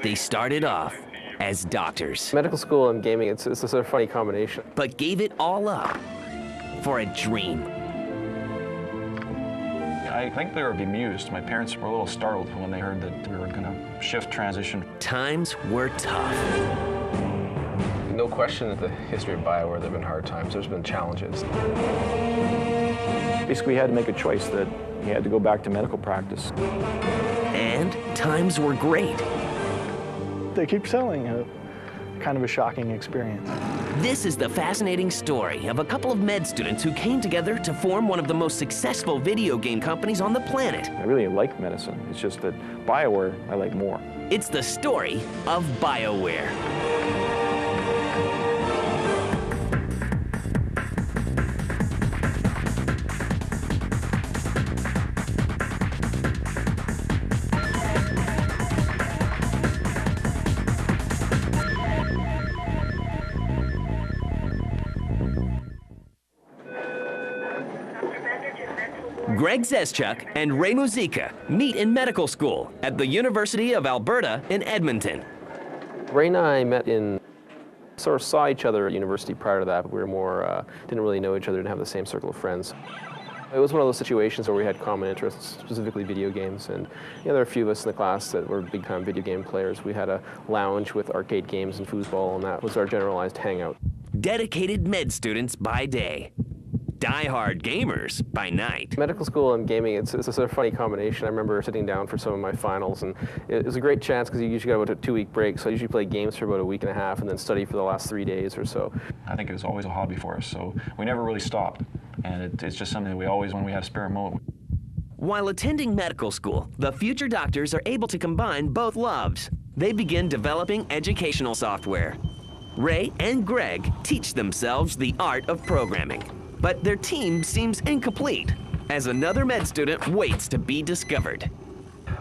They started off as doctors, Medical school and gaming, it's a sort of funny combination. but gave it all up for a dream. I think they were bemused. My parents were a little startled when they heard that we were going to transition. Times were tough. No question that the history of BioWare, there have been hard times, there's been challenges. Basically, we had to make a choice that he had to go back to medical practice. And times were great. They keep selling, kind of a shocking experience. This is the fascinating story of a couple of med students who came together to form one of the most successful video game companies on the planet. I really like medicine. It's just that BioWare, I like more. It's the story of BioWare. Greg Zeschuk and Ray Muzica meet in medical school at the University of Alberta in Edmonton. Ray and I met sort of saw each other at university prior to that, but we were more, didn't really know each other, didn't have the same circle of friends. It was one of those situations where we had common interests, specifically video games, and there were a few of us in the class that were big-time video game players. We had a lounge with arcade games and foosball, and that was our generalized hangout. Dedicated med students by day, die-hard gamers by night. Medical school and gaming, it's a sort of funny combination. I remember sitting down for some of my finals, and it was a great chance because you usually got about a 2-week break, so I usually play games for about a week and a half and then study for the last 3 days or so. I think it was always a hobby for us, so we never really stopped. And it's just something that we always, when we have spare moment. While attending medical school, the future doctors are able to combine both loves. They begin developing educational software. Ray and Greg teach themselves the art of programming. But their team seems incomplete, as another med student waits to be discovered.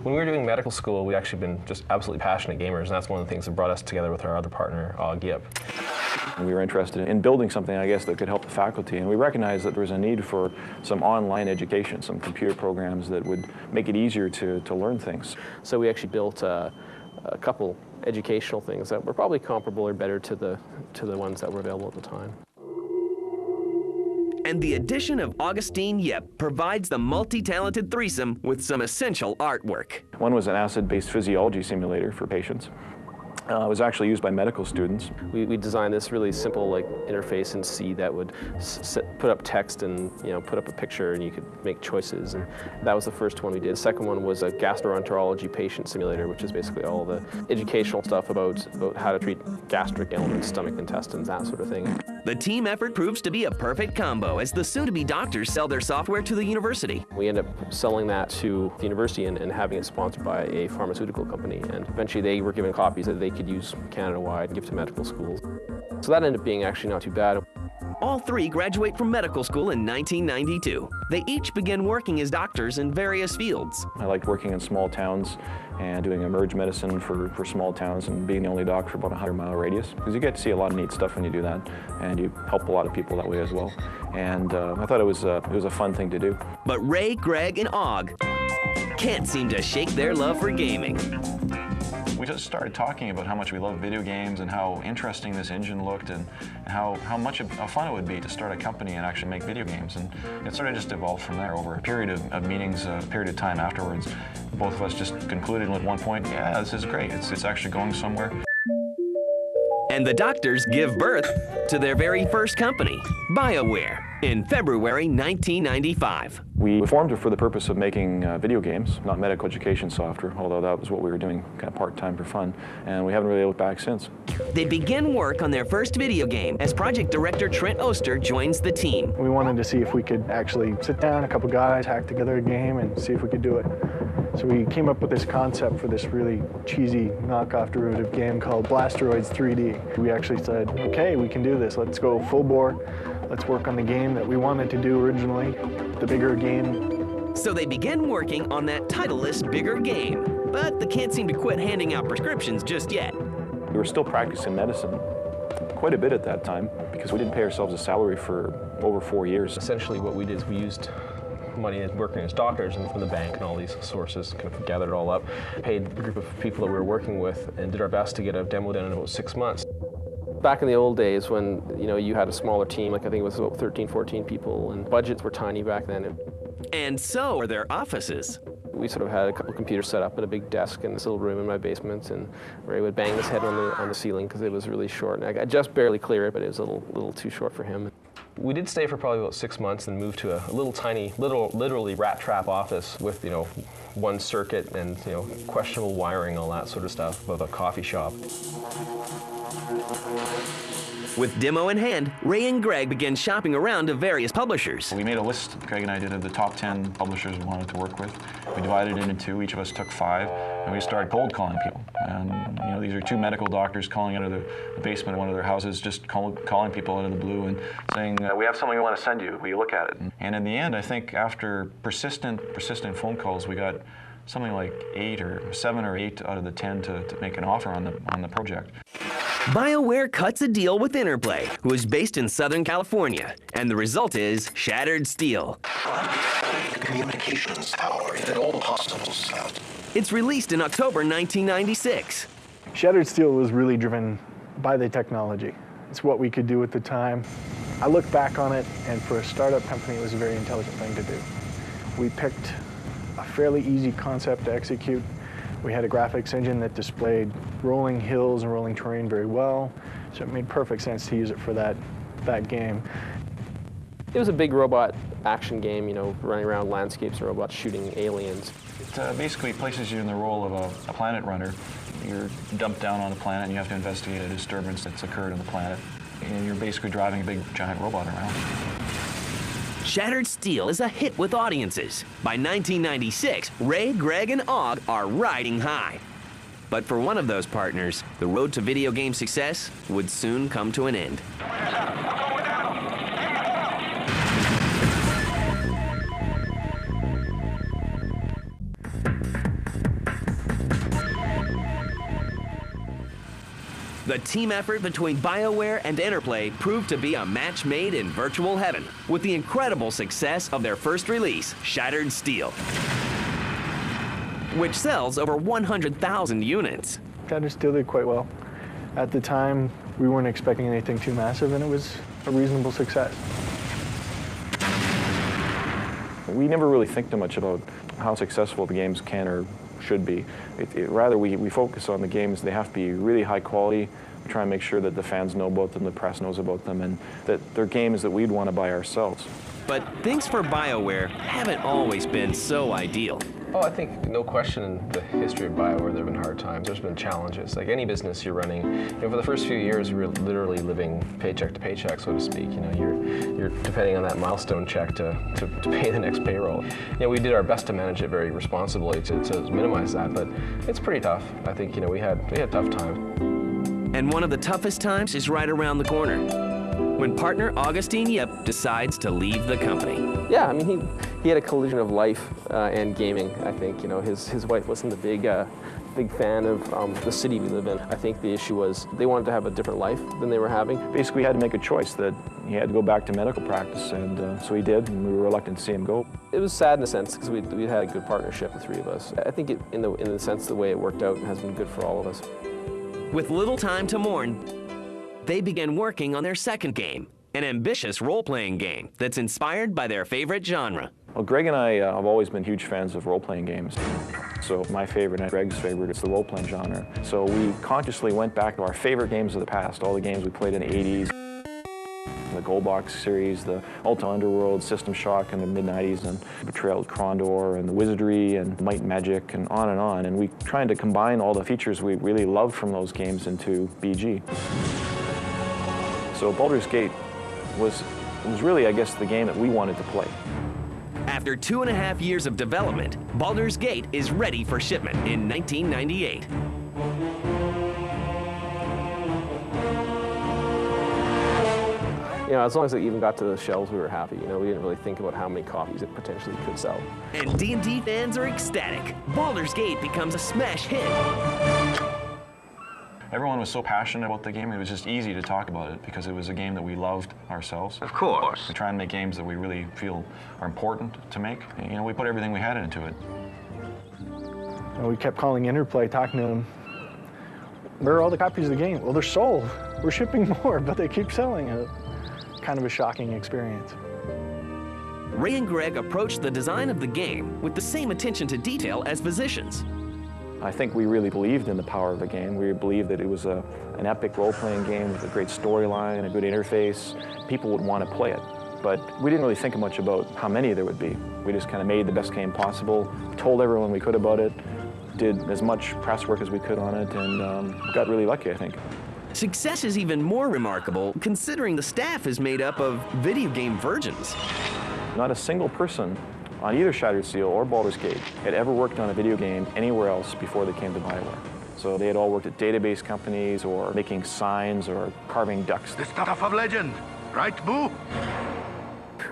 When we were doing medical school, we actually been just absolutely passionate gamers, and that's one of the things that brought us together with our other partner, Gip. We were interested in building something, I guess, that could help the faculty, and we recognized that there was a need for some online education, some computer programs that would make it easier to learn things. So we actually built a couple educational things that were probably comparable or better to the ones that were available at the time. And the addition of Augustine Yip provides the multi-talented threesome with some essential artwork. One was an acid-based physiology simulator for patients. It was actually used by medical students. We designed this really simple interface in C that would put up text and put up a picture, and you could make choices. And that was the first one we did. The second one was a gastroenterology patient simulator, which is basically all the educational stuff about how to treat gastric ailments, stomach, intestines, that sort of thing. The team effort proves to be a perfect combo as the soon-to-be doctors sell their software to the university. We end up selling that to the university and having it sponsored by a pharmaceutical company. And eventually they were given copies that they could use Canada-wide and give to medical schools. So that ended up being actually not too bad. All three graduate from medical school in 1992. They each begin working as doctors in various fields. I liked working in small towns and doing emerge medicine for small towns and being the only doc for about a 100-mile radius, because you get to see a lot of neat stuff when you do that, and you help a lot of people that way as well. And I thought it was a fun thing to do. But Ray, Greg, and Og can't seem to shake their love for gaming. We just started talking about how much we love video games and how interesting this engine looked, and how much of fun it would be to start a company and actually make video games. And it sort of just evolved from there over a period of meetings, a period of time afterwards. Both of us just concluded at one point, yeah, this is great. It's actually going somewhere. And the doctors give birth to their very first company, BioWare, in February 1995. We formed it for the purpose of making video games, not medical education software, although that was what we were doing kind of part-time for fun, and we haven't really looked back since. They begin work on their first video game as project director Trent Oster joins the team. We wanted to see if we could actually sit down, a couple guys, hack together a game and see if we could do it. So we came up with this concept for this really cheesy knockoff derivative game called Blasteroids 3D. We actually said, okay, we can do this. Let's go full bore. Let's work on the game that we wanted to do originally, the bigger game. So they begin working on that titleless bigger game, but they can't seem to quit handing out prescriptions just yet. We were still practicing medicine quite a bit at that time because we didn't pay ourselves a salary for over 4 years. Essentially what we did is we used money working as doctors and from the bank and all these sources, kind of gathered it all up, paid a group of people that we were working with, and did our best to get a demo done in about 6 months. Back in the old days when, you had a smaller team, like I think it was about 13, 14 people, and budgets were tiny back then. And so are their offices. We sort of had a couple computers set up at a big desk in this little room in my basement, and Ray would bang his head on the ceiling because it was really short. And I could just barely clear it, but it was a little too short for him. We did stay for probably about 6 months and moved to a little tiny, literally rat trap office with, one circuit and, questionable wiring, all that sort of stuff, with a coffee shop. With demo in hand, Ray and Greg began shopping around to various publishers. We made a list, Greg and I did, of the top 10 publishers we wanted to work with. We divided it into two, each of us took 5, and we started cold calling people. And these are 2 medical doctors calling out of the basement of one of their houses, just calling people out of the blue and saying, we have something we want to send you, will you look at it? And in the end, I think after persistent phone calls, we got something like 7 or 8 out of the 10 to make an offer on the project. BioWare cuts a deal with Interplay, who is based in Southern California, and the result is Shattered Steel. Communications power at all hospitals. It's released in October 1996. Shattered Steel was really driven by the technology. It's what we could do at the time. I look back on it, and for a startup company, it was a very intelligent thing to do. We picked a fairly easy concept to execute. We had a graphics engine that displayed rolling hills and rolling terrain very well, so it made perfect sense to use it for that game. It was a big robot action game, running around landscapes and robots shooting aliens. It basically places you in the role of a planet runner. You're dumped down on the planet and you have to investigate a disturbance that's occurred on the planet. And you're basically driving a big giant robot around. Shattered Steel is a hit with audiences. By 1996, Ray, Greg, and Og are riding high. But for one of those partners, the road to video game success would soon come to an end. The team effort between BioWare and Interplay proved to be a match made in virtual heaven, with the incredible success of their first release, Shattered Steel, which sells over 100,000 units. Shattered Steel did quite well. At the time, we weren't expecting anything too massive, and it was a reasonable success. We never really think too much about how successful the games can or should be. Rather, we focus on the games. They have to be really high quality. We try and make sure that the fans know about them, the press knows about them, and that they're games that we'd want to buy ourselves. But things for BioWare haven't always been so ideal. Oh, I think no question in the history of BioWare there have been hard times. There's been challenges. Like any business you're running, for the first few years you're literally living paycheck to paycheck, so to speak. You're depending on that milestone check to pay the next payroll. We did our best to manage it very responsibly to minimize that, but it's pretty tough. I think we had tough times. And one of the toughest times is right around the corner, when partner Augustine Yip decides to leave the company. Yeah, I mean, he had a collision of life and gaming. I think his wife wasn't a big fan of the city we live in. I think the issue was they wanted to have a different life than they were having. Basically, he had to make a choice that he had to go back to medical practice, and so he did, and we were reluctant to see him go. It was sad in a sense because we had a good partnership, the 3 of us. I think in the sense the way it worked out has been good for all of us. With little time to mourn, they began working on their second game, an ambitious role-playing game that's inspired by their favorite genre. Well, Greg and I have always been huge fans of role-playing games. So my favorite and Greg's favorite is the role-playing genre. So we consciously went back to our favorite games of the past, all the games we played in the 80s, the Goldbox series, the Ulta Underworld, System Shock in the mid-90s, and Betrayal at Krondor, and the Wizardry, and Might and Magic, and on and on. And we tried to combine all the features we really loved from those games into BG. So Baldur's Gate was really, I guess, the game that we wanted to play. After 2.5 years of development, Baldur's Gate is ready for shipment in 1998. As long as it even got to the shelves, we were happy. We didn't really think about how many copies it potentially could sell. And D&D fans are ecstatic. Baldur's Gate becomes a smash hit. everyone was so passionate about the game, it was just easy to talk about it because it was a game that we loved ourselves. Of course. We try and make games that we really feel are important to make. You know, we put everything we had into it. And we kept calling Interplay, talking to them. Where are all the copies of the game? Well, they're sold. We're shipping more, but they keep selling it. Kind of a shocking experience. Ray and Greg approached the design of the game with the same attention to detail as physicians. I think we really believed in the power of the game. We believed that it was an epic role-playing game with a great storyline, a good interface. People would want to play it. But we didn't really think much about how many there would be. We just kind of made the best game possible, told everyone we could about it, did as much press work as we could on it, and got really lucky, I think. Success is even more remarkable considering the staff is made up of video game virgins. Not a single person on either Shattered Seal or Baldur's Gate had ever worked on a video game anywhere else before they came to BioWare. So they had all worked at database companies or making signs or carving ducks. The stuff of legend, right, Boo?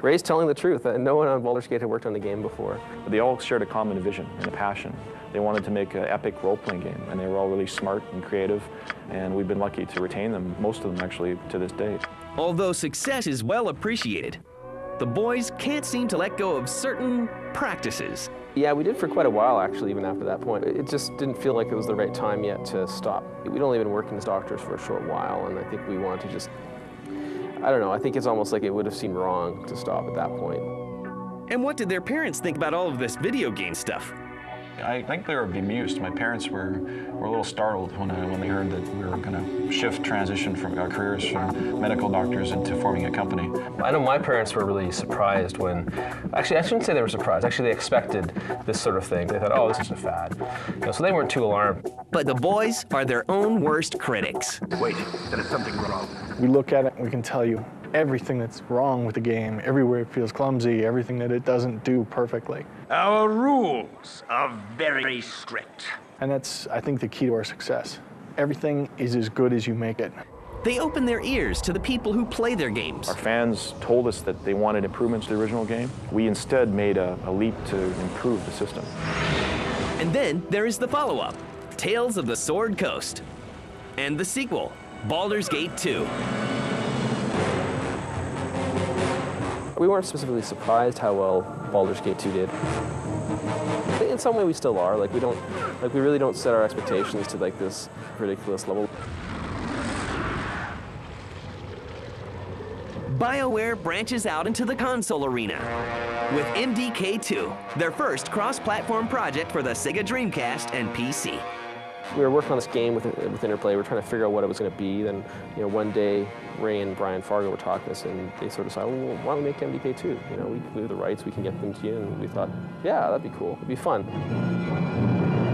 Ray's telling the truth. No one on Baldur's Gate had worked on the game before. But they all shared a common vision and a passion. They wanted to make an epic role-playing game, and they were all really smart and creative, and we've been lucky to retain them, most of them actually, to this day. Although success is well appreciated, the boys can't seem to let go of certain practices. Yeah, we did for quite a while, actually, even after that point. It just didn't feel like it was the right time yet to stop. We'd only been working as doctors for a short while, and I think we wanted to just, I don't know, I think it's almost like it would have seemed wrong to stop at that point. And what did their parents think about all of this video game stuff? I think they were bemused. My parents were a little startled when they heard that we were going to transition from our careers from medical doctors into forming a company. I know my parents were really surprised when, actually I shouldn't say they were surprised, actually they expected this sort of thing. They thought, oh, this is a fad. So they weren't too alarmed. But the boys are their own worst critics. Wait, there is something wrong. We look at it and we can tell you everything that's wrong with the game, everywhere it feels clumsy, everything that it doesn't do perfectly. Our rules are very strict. And that's, I think, the key to our success. Everything is as good as you make it. They open their ears to the people who play their games. Our fans told us that they wanted improvements to the original game. We instead made a leap to improve the system. And then there is the follow-up, Tales of the Sword Coast. And the sequel, Baldur's Gate 2. We weren't specifically surprised how well Baldur's Gate 2 did. In some way we still are. We really don't set our expectations to this ridiculous level. BioWare branches out into the console arena with MDK2, their first cross-platform project for the Sega Dreamcast and PC. We were working on this game with Interplay. We were trying to figure out what it was going to be. Then, one day, Ray and Brian Fargo were talking to us, and they sort of decided, well, why don't we make MDK2? We have the rights, we can get them to you. And we thought, yeah, that'd be cool. It'd be fun.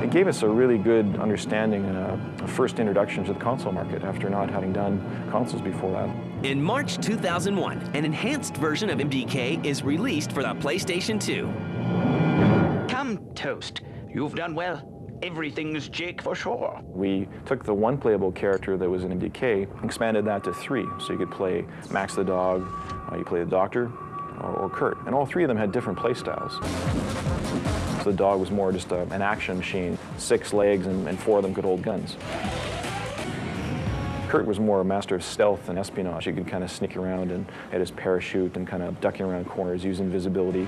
It gave us a really good understanding and a first introduction to the console market after not having done consoles before that. In March 2001, an enhanced version of MDK is released for the PlayStation 2. Come, Toast. You've done well. Everything's Jake for sure. We took the one playable character that was in MDK, expanded that to 3. So you could play Max the dog, you play the doctor, or Kurt. And all 3 of them had different play styles. So the dog was more just an action machine, 6 legs, and 4 of them could hold guns. Kurt was more a master of stealth and espionage. He could kind of sneak around and had his parachute and kind of ducking around corners, using invisibility.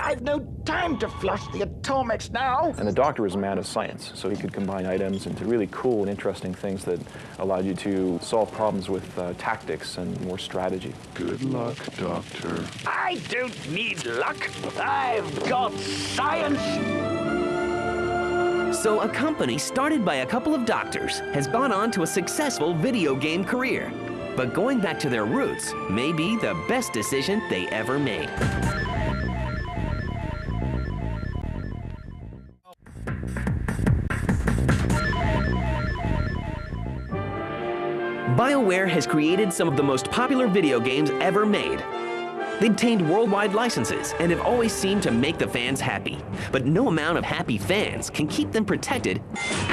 I've no time to flush the atomics now. And the doctor was a man of science, so he could combine items into really cool and interesting things that allowed you to solve problems with tactics and more strategy. Good luck, Doctor. I don't need luck. I've got science. So a company started by a couple of doctors has gone on to a successful video game career. But going back to their roots may be the best decision they ever made. BioWare has created some of the most popular video games ever made. They've obtained worldwide licenses and have always seemed to make the fans happy. But no amount of happy fans can keep them protected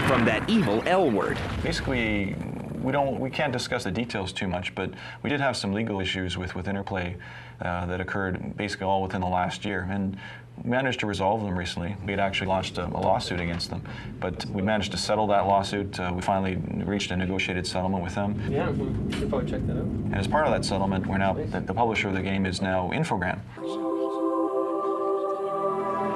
from that evil L word. Basically, we can't discuss the details too much, but we did have some legal issues with Interplay that occurred basically all within the last year. And We managed to resolve them recently. We had actually launched a lawsuit against them, but we managed to settle that lawsuit. We finally reached a negotiated settlement with them. Yeah, we should probably check that out. And as part of that settlement, we're now, the publisher of the game is now Infogram.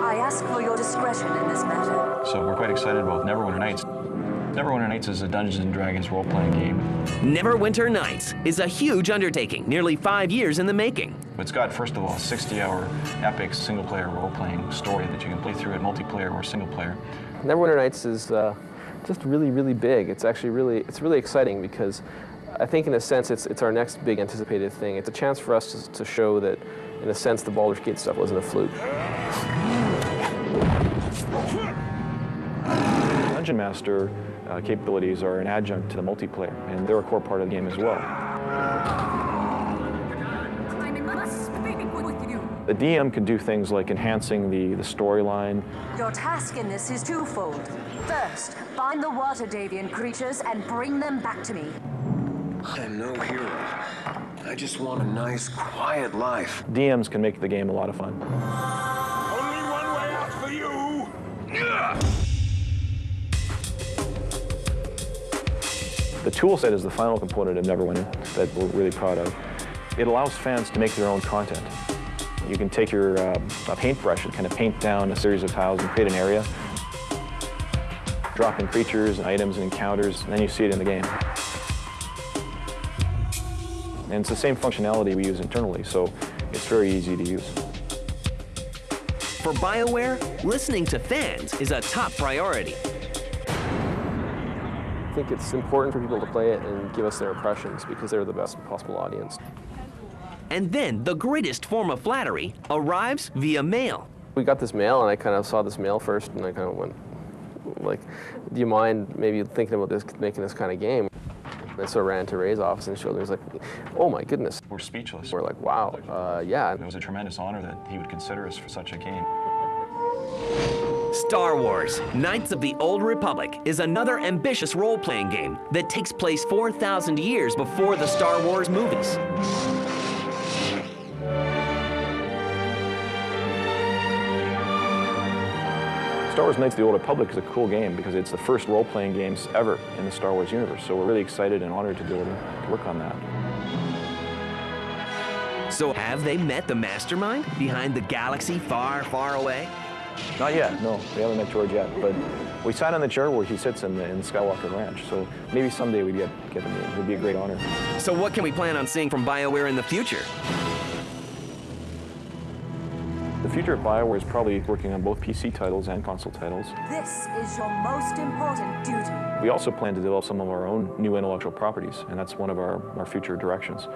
I ask for your discretion in this matter. So we're quite excited about Neverwinter Nights. Neverwinter Nights is a Dungeons & Dragons role-playing game. Neverwinter Nights is a huge undertaking, nearly 5 years in the making. It's got, first of all, a 60-hour epic single-player role-playing story that you can play through it, multiplayer or single-player. Neverwinter Nights is just really, really big. It's actually really exciting because I think in a sense it's our next big anticipated thing. It's a chance for us to show that, in a sense, the Baldur's Gate stuff wasn't a fluke. Dungeon Master capabilities are an adjunct to the multiplayer, and they're a core part of the game as well. The DM can do things like enhancing the storyline. Your task in this is twofold. First, find the water Davian creatures and bring them back to me. I'm no hero. I just want a nice, quiet life. DMs can make the game a lot of fun. Only one way out for you! The tool set is the final component of Neverwinter that we're really proud of. It allows fans to make their own content. You can take your a paintbrush and kind of paint down a series of tiles and create an area, drop in creatures and items and encounters, and then you see it in the game. And it's the same functionality we use internally, so it's very easy to use. For BioWare, listening to fans is a top priority. I think it's important for people to play it and give us their impressions because they're the best possible audience. And then the greatest form of flattery arrives via mail. We got this mail, and I kind of saw this mail first, and I kind of went, like, do you mind maybe thinking about this, making this kind of game? And so I ran to Ray's office and showed him. He was like, oh my goodness. We're speechless. We're like, wow, yeah. It was a tremendous honor that he would consider us for such a game. Star Wars, Knights of the Old Republic is another ambitious role-playing game that takes place 4,000 years before the Star Wars movies. Star Wars Knights of the Old Republic is a cool game because it's the first role-playing games ever in the Star Wars universe, so we're really excited and honored to be able to work on that. So have they met the mastermind behind the galaxy far, far away? Not yet, no. We haven't met George yet, but we sat on the chair where he sits in the Skywalker Ranch, so maybe someday we'd get him in. It would be a great honor. So what can we plan on seeing from BioWare in the future? The future of BioWare is probably working on both PC titles and console titles. This is your most important duty. We also plan to develop some of our own new intellectual properties, and that's one of our future directions.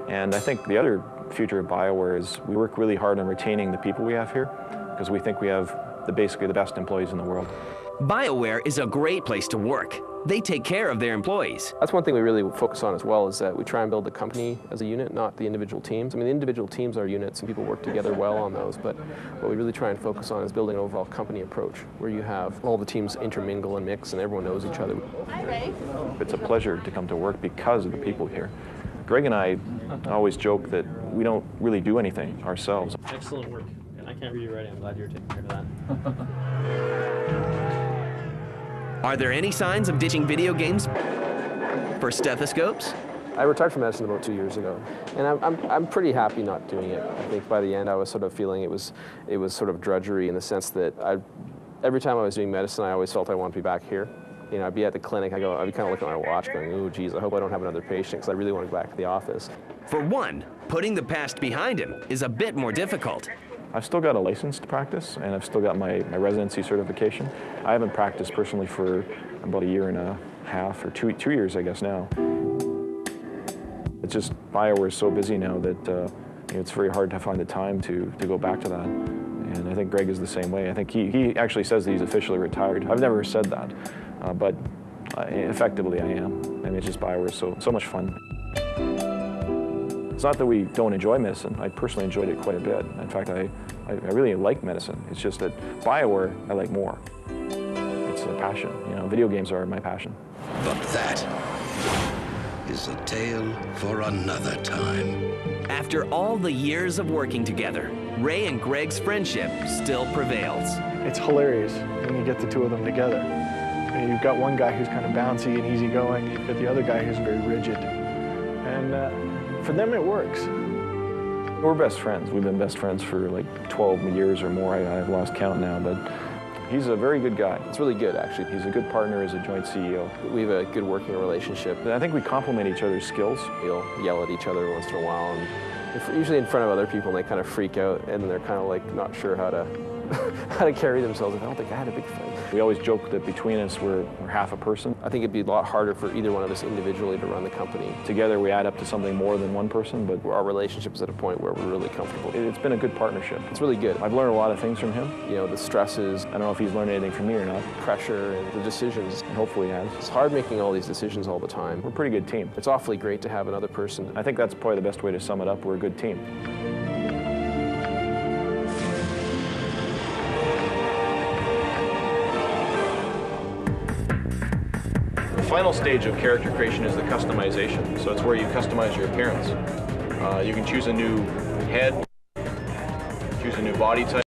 And I think the other future of BioWare is we work really hard on retaining the people we have here, because we think we have basically the best employees in the world. BioWare is a great place to work. They take care of their employees. That's one thing we really focus on as well, is that we try and build the company as a unit, not the individual teams. I mean, the individual teams are units and people work together well on those, but what we really try and focus on is building an overall company approach where you have all the teams intermingle and mix and everyone knows each other. Hi, Ray. It's a pleasure to come to work because of the people here. Greg and I always joke that we don't really do anything ourselves. Excellent work. And I can't read you writing. I'm glad you're taking care of that. Are there any signs of ditching video games for stethoscopes? I retired from medicine about 2 years ago, and I'm pretty happy not doing it. I think by the end I was sort of feeling it was sort of drudgery in the sense that every time I was doing medicine I always felt I wanted to be back here. You know, I'd be at the clinic, I'd be kind of looking at my watch going, oh geez, I hope I don't have another patient because I really want to go back to the office. For one, putting the past behind him is a bit more difficult. I've still got a license to practice, and I've still got my residency certification. I haven't practiced personally for about a year and a half, or two years, I guess, now. It's just BioWare is so busy now that you know, it's very hard to find the time to go back to that. And I think Greg is the same way. I think he actually says that he's officially retired. I've never said that, but effectively I am. I mean, it's just BioWare is so much fun. It's not that we don't enjoy medicine. I personally enjoyed it quite a bit. In fact, I really like medicine. It's just that BioWare I like more. It's a passion. You know, video games are my passion. But that is a tale for another time. After all the years of working together, Ray and Greg's friendship still prevails. It's hilarious when you get the two of them together. And you've got one guy who's kind of bouncy and easygoing, you've got the other guy who's very rigid. And for them it works. We're best friends. We've been best friends for like 12 years or more. I've lost count now, but he's a very good guy. It's really good, actually. He's a good partner as a joint CEO. We have a good working relationship. And I think we complement each other's skills. We'll yell at each other once in a while, and usually in front of other people, and they kind of freak out, and they're kind of like not sure how to how to carry themselves. I don't think I had a big fight. We always joke that between us, we're half a person. I think it'd be a lot harder for either one of us individually to run the company. Together, we add up to something more than one person, but our relationship is at a point where we're really comfortable. It's been a good partnership. It's really good. I've learned a lot of things from him. You know, the stresses. I don't know if he's learned anything from me or not. Pressure and the decisions. And hopefully he has. It's hard making all these decisions all the time. We're a pretty good team. It's awfully great to have another person. I think that's probably the best way to sum it up. We're a good team. The final stage of character creation is the customization. So it's where you customize your appearance. You can choose a new head, choose a new body type.